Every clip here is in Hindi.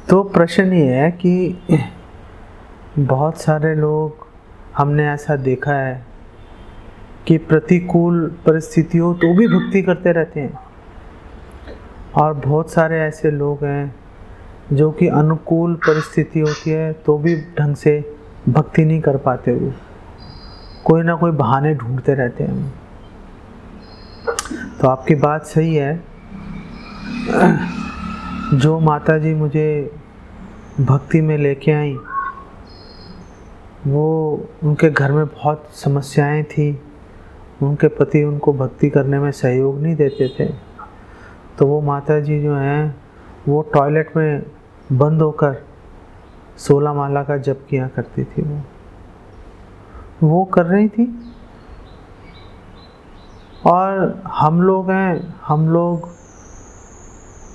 तो प्रश्न ये है कि बहुत सारे लोग, हमने ऐसा देखा है कि प्रतिकूल परिस्थितियों तो भी भक्ति करते रहते हैं, और बहुत सारे ऐसे लोग हैं जो कि अनुकूल परिस्थिति होती है तो भी ढंग से भक्ति नहीं कर पाते, वो कोई ना कोई बहाने ढूंढते रहते हैं। तो आपकी बात सही है। जो माता जी मुझे भक्ति में लेके आई, वो उनके घर में बहुत समस्याएं थी, उनके पति उनको भक्ति करने में सहयोग नहीं देते थे। तो वो माता जी जो हैं वो टॉयलेट में बंद होकर 16 माला का जप किया करती थी। वो कर रही थी। और हम लोग हैं, हम लोग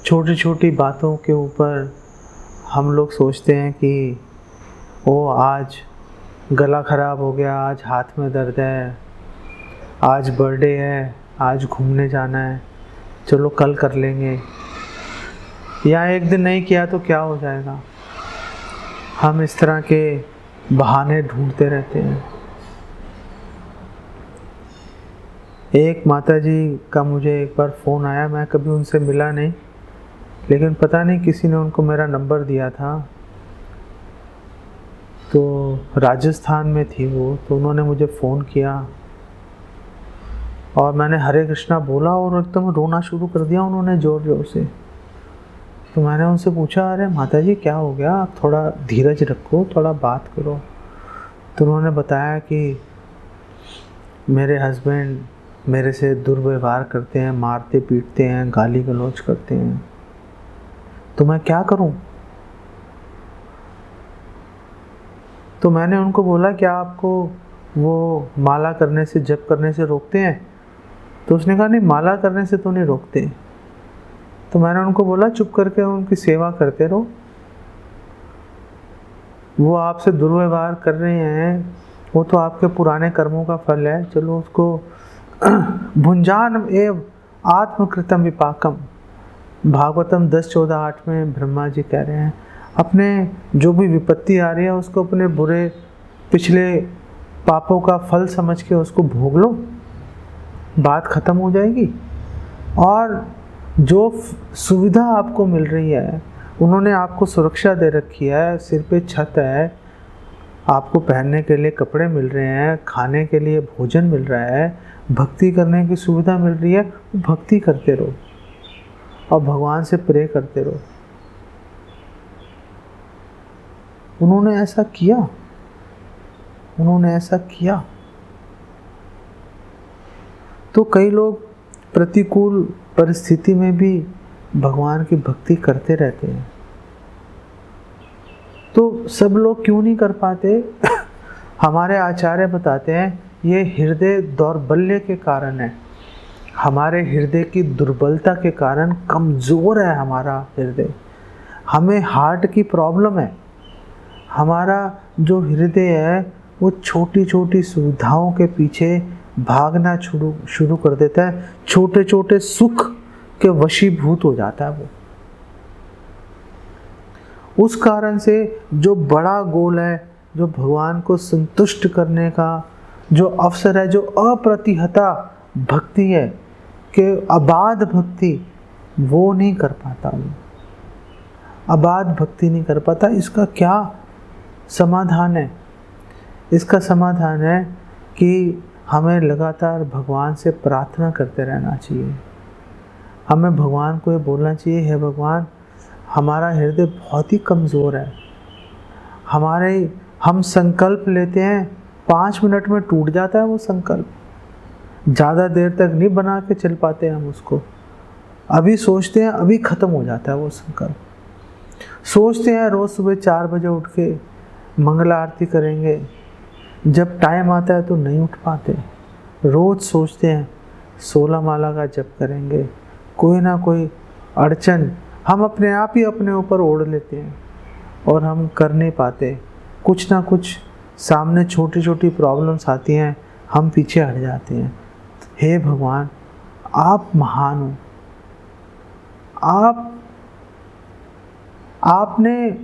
छोटी छोटी बातों के ऊपर हम लोग सोचते हैं कि ओ आज गला ख़राब हो गया, आज हाथ में दर्द है, आज बर्थडे है, आज घूमने जाना है, चलो कल कर लेंगे, या एक दिन नहीं किया तो क्या हो जाएगा। हम इस तरह के बहाने ढूंढते रहते हैं। एक माताजी का मुझे एक बार फ़ोन आया, मैं कभी उनसे मिला नहीं, लेकिन पता नहीं किसी ने उनको मेरा नंबर दिया था। तो राजस्थान में थी वो, तो उन्होंने मुझे फ़ोन किया और मैंने हरे कृष्णा बोला और एकदम रोना शुरू कर दिया उन्होंने ज़ोर ज़ोर से। तो मैंने उनसे पूछा, अरे माताजी क्या हो गया, आप थोड़ा धीरज रखो, थोड़ा बात करो। तो उन्होंने बताया कि मेरे हस्बैंड मेरे से दुर्व्यवहार करते हैं, मारते पीटते हैं, गाली गलौज करते हैं, तो मैं क्या करूं। तो मैंने उनको बोला, क्या आपको वो माला करने से, जप करने से रोकते हैं? तो उसने कहा, नहीं माला करने से तो नहीं रोकते। तो मैंने उनको बोला, चुप करके उनकी सेवा करते रहो, वो आपसे दुर्व्यवहार कर रहे हैं, वो तो आपके पुराने कर्मों का फल है, चलो उसको भुंजान एव आत्मकृतम विपाकम, भागवतम 10:14-8 में ब्रह्मा जी कह रहे हैं, अपने जो भी विपत्ति आ रही है उसको अपने बुरे पिछले पापों का फल समझ के उसको भोग लो, बात खत्म हो जाएगी। और जो सुविधा आपको मिल रही है, उन्होंने आपको सुरक्षा दे रखी है, सिर पे छत है, आपको पहनने के लिए कपड़े मिल रहे हैं, खाने के लिए भोजन मिल रहा है, भक्ति करने की सुविधा मिल रही है, भक्ति करते रहो और भगवान से प्रे करते रहो। उन्होंने ऐसा किया, उन्होंने ऐसा किया। तो कई लोग प्रतिकूल परिस्थिति में भी भगवान की भक्ति करते रहते हैं। तो सब लोग क्यों नहीं कर पाते? हमारे आचार्य बताते हैं, ये हृदय दौर्बल्य के कारण है, हमारे हृदय की दुर्बलता के कारण कमज़ोर है हमारा हृदय, हमें हार्ट की प्रॉब्लम है। हमारा जो हृदय है वो छोटी छोटी सुविधाओं के पीछे भागना शुरू कर देता है, छोटे छोटे सुख के वशीभूत हो जाता है वो। उस कारण से जो बड़ा गोल है, जो भगवान को संतुष्ट करने का जो अवसर है, जो अप्रतिहता भक्ति है, कि अबाध भक्ति, वो नहीं कर पाता, वो अबाध भक्ति नहीं कर पाता। इसका क्या समाधान है? इसका समाधान है कि हमें लगातार भगवान से प्रार्थना करते रहना चाहिए। हमें भगवान को ये बोलना चाहिए, हे भगवान, हमारा हृदय बहुत ही कमज़ोर है, हम संकल्प लेते हैं, 5 मिनट में टूट जाता है वो संकल्प, ज़्यादा देर तक नहीं बना के चल पाते हम उसको। अभी सोचते हैं, अभी ख़त्म हो जाता है वो संकल्प। सोचते हैं रोज़ सुबह 4 बजे उठ के मंगला आरती करेंगे, जब टाइम आता है तो नहीं उठ पाते। रोज़ सोचते हैं 16 माला का जप करेंगे, कोई ना कोई अड़चन हम अपने आप ही अपने ऊपर ओढ़ लेते हैं और हम कर नहीं पाते। कुछ ना कुछ सामने छोटी छोटी प्रॉब्लम्स आती हैं, हम पीछे हट जाते हैं। हे भगवान, आप महान हो, आप आपने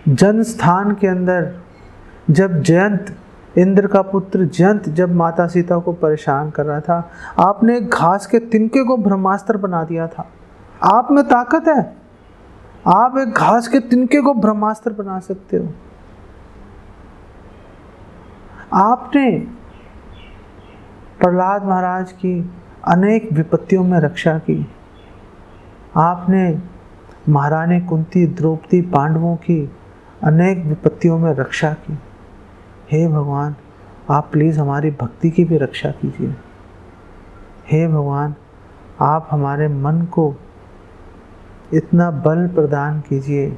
जन स्थान के अंदर जब जयंत, इंद्र का पुत्र जयंत जब माता सीता को परेशान कर रहा था, आपने घास के तिनके को ब्रह्मास्त्र बना दिया था। आप में ताकत है, आप एक घास के तिनके को ब्रह्मास्त्र बना सकते हो। आपने प्रहलाद महाराज की अनेक विपत्तियों में रक्षा की। आपने महारानी कुंती, द्रौपदी, पांडवों की अनेक विपत्तियों में रक्षा की। हे भगवान, आप प्लीज़ हमारी भक्ति की भी रक्षा कीजिए। हे भगवान, आप हमारे मन को इतना बल प्रदान कीजिए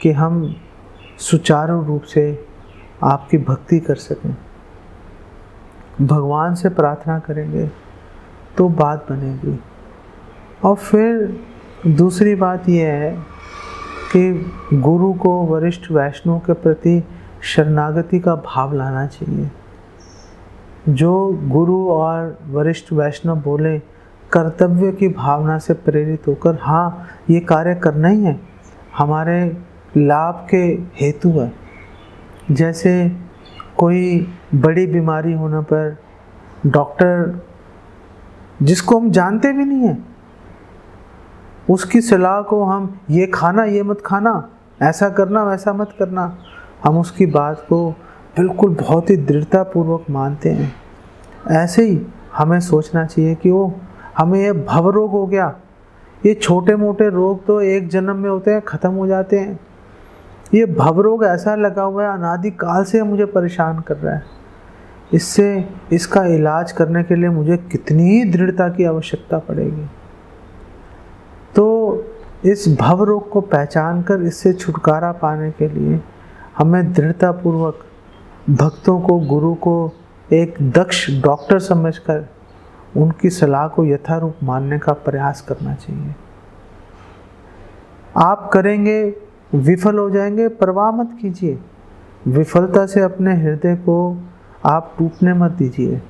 कि हम सुचारू रूप से आपकी भक्ति कर सकें। भगवान से प्रार्थना करेंगे तो बात बनेगी। और फिर दूसरी बात यह है कि गुरु को वरिष्ठ वैष्णव के प्रति शरणागति का भाव लाना चाहिए। जो गुरु और वरिष्ठ वैष्णव बोले, कर्तव्य की भावना से प्रेरित होकर, हाँ ये कार्य करना ही है, हमारे लाभ के हेतु है। जैसे कोई बड़ी बीमारी होने पर डॉक्टर, जिसको हम जानते भी नहीं हैं, उसकी सलाह को हम ये खाना, ये मत खाना, ऐसा करना, वैसा मत करना, हम उसकी बात को बिल्कुल बहुत ही दृढ़तापूर्वक मानते हैं। ऐसे ही हमें सोचना चाहिए कि वो हमें ये भव रोग हो गया, ये छोटे मोटे रोग तो एक जन्म में होते हैं, ख़त्म हो जाते हैं। ये भव रोग ऐसा लगा हुआ है, अनादि काल से मुझे परेशान कर रहा है। इसका इलाज करने के लिए मुझे कितनी ही दृढ़ता की आवश्यकता पड़ेगी। तो इस भव रोग को पहचान कर इससे छुटकारा पाने के लिए हमें दृढ़तापूर्वक भक्तों को, गुरु को एक दक्ष डॉक्टर समझकर उनकी सलाह को यथारूप मानने का प्रयास करना चाहिए। आप करेंगे, विफल हो जाएंगे, परवाह मत कीजिए। विफलता से अपने हृदय को आप टूटने मत दीजिए।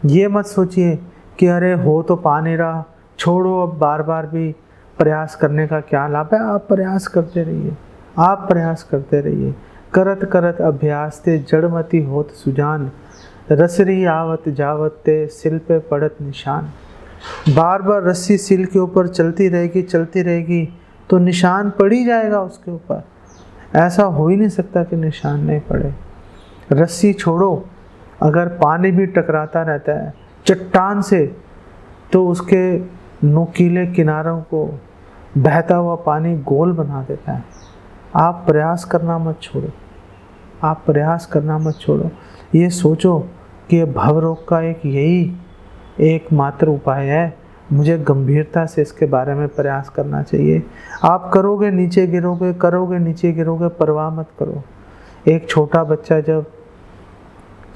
ये मत सोचिए कि अरे हो तो पा नहीं रहा, छोड़ो, अब बार बार भी प्रयास करने का क्या लाभ है। आप प्रयास करते रहिए, आप प्रयास करते रहिए। करत करत अभ्यास ते जड़मति होत सुजान, रसरी आवत जावत ते सिल पे पड़त निशान। बार बार रस्सी सिल के ऊपर चलती रहेगी तो निशान पड़ ही जाएगा उसके ऊपर। ऐसा हो ही नहीं सकता कि निशान नहीं पड़े। रस्सी छोड़ो, अगर पानी भी टकराता रहता है चट्टान से, तो उसके नुकीले किनारों को बहता हुआ पानी गोल बना देता है। आप प्रयास करना मत छोड़ो, आप प्रयास करना मत छोड़ो। ये सोचो कि भव रोग का यही एकमात्र उपाय है, मुझे गंभीरता से इसके बारे में प्रयास करना चाहिए। आप करोगे नीचे गिरोगे, करोगे नीचे गिरोगे, परवाह मत करो। एक छोटा बच्चा जब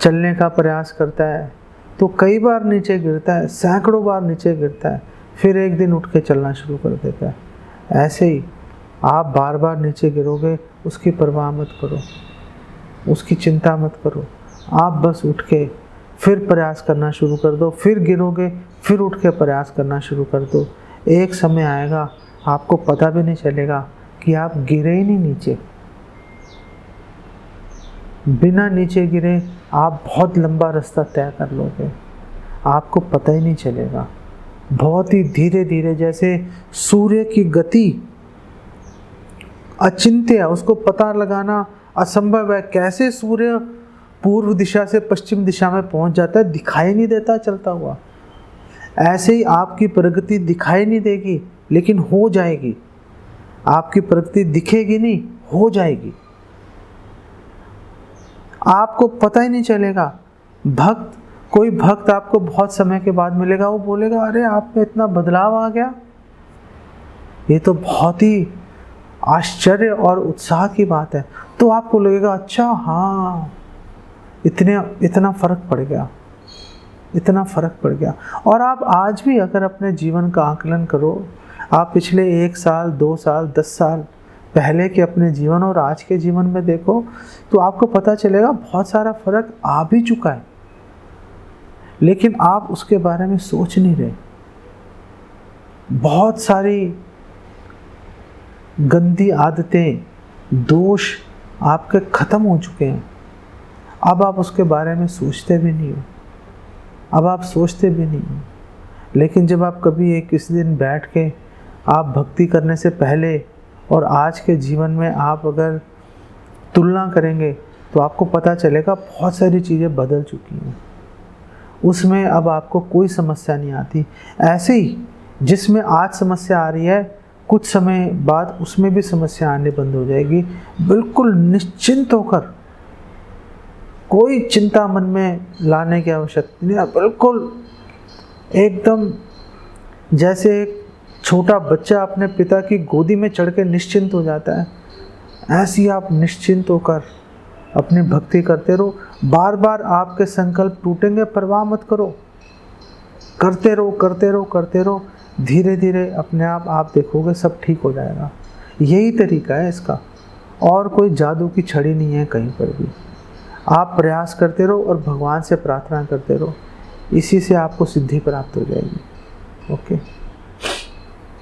चलने का प्रयास करता है तो कई बार नीचे गिरता है, सैकड़ों बार नीचे गिरता है, फिर एक दिन उठ के चलना शुरू कर देता है। ऐसे ही आप बार बार नीचे गिरोगे, उसकी परवाह मत करो, उसकी चिंता मत करो। आप बस उठ के फिर प्रयास करना शुरू कर दो, फिर गिरोगे, फिर उठ के प्रयास करना शुरू कर दो। एक समय आएगा आपको पता भी नहीं चलेगा कि आप गिरे ही नहीं नीचे। बिना नीचे गिरे आप बहुत लंबा रास्ता तय कर लोगे, आपको पता ही नहीं चलेगा। बहुत ही धीरे धीरे, जैसे सूर्य की गति अचिंत्य है, उसको पता लगाना असंभव है। कैसे सूर्य पूर्व दिशा से पश्चिम दिशा में पहुंच जाता है, दिखाई नहीं देता चलता हुआ। ऐसे ही आपकी प्रगति दिखाई नहीं देगी, लेकिन हो जाएगी। आपकी प्रगति दिखेगी नहीं, हो जाएगी, आपको पता ही नहीं चलेगा। कोई भक्त आपको बहुत समय के बाद मिलेगा, वो बोलेगा अरे आप में इतना बदलाव आ गया। ये तो बहुत ही आश्चर्य और उत्साह की बात है। तो आपको लगेगा अच्छा, हाँ इतना फर्क पड़ गया, इतना फर्क पड़ गया। और आप आज भी अगर अपने जीवन का आकलन करो, आप पिछले 1 साल, 2 साल, 10 साल पहले के अपने जीवन और आज के जीवन में देखो, तो आपको पता चलेगा बहुत सारा फर्क आ भी चुका है, लेकिन आप उसके बारे में सोच नहीं रहे। बहुत सारी गंदी आदतें, दोष आपके ख़त्म हो चुके हैं। अब आप उसके बारे में सोचते भी नहीं हो, अब आप सोचते भी नहीं हो। लेकिन जब आप कभी एक किसी दिन बैठ के आप भक्ति करने से पहले और आज के जीवन में आप अगर तुलना करेंगे तो आपको पता चलेगा बहुत सारी चीज़ें बदल चुकी हैं। उसमें अब आपको कोई समस्या नहीं आती। ऐसे ही जिसमें आज समस्या आ रही है, कुछ समय बाद उसमें भी समस्या आने बंद हो जाएगी। बिल्कुल निश्चिंत होकर, कोई चिंता मन में लाने की आवश्यकता नहीं है। बिल्कुल एकदम जैसे एक छोटा बच्चा अपने पिता की गोदी में चढ़ के निश्चिंत हो जाता है, ऐसी आप निश्चिंत होकर अपनी भक्ति करते रहो। बार बार आपके संकल्प टूटेंगे, परवाह मत करो, करते रहो करते रहो करते रहो। धीरे धीरे अपने आप देखोगे सब ठीक हो जाएगा। यही तरीका है इसका, और कोई जादू की छड़ी नहीं है कहीं पर भी। आप प्रयास करते रहो और भगवान से प्रार्थना करते रहो, इसी से आपको सिद्धि प्राप्त हो जाएगी। ओके।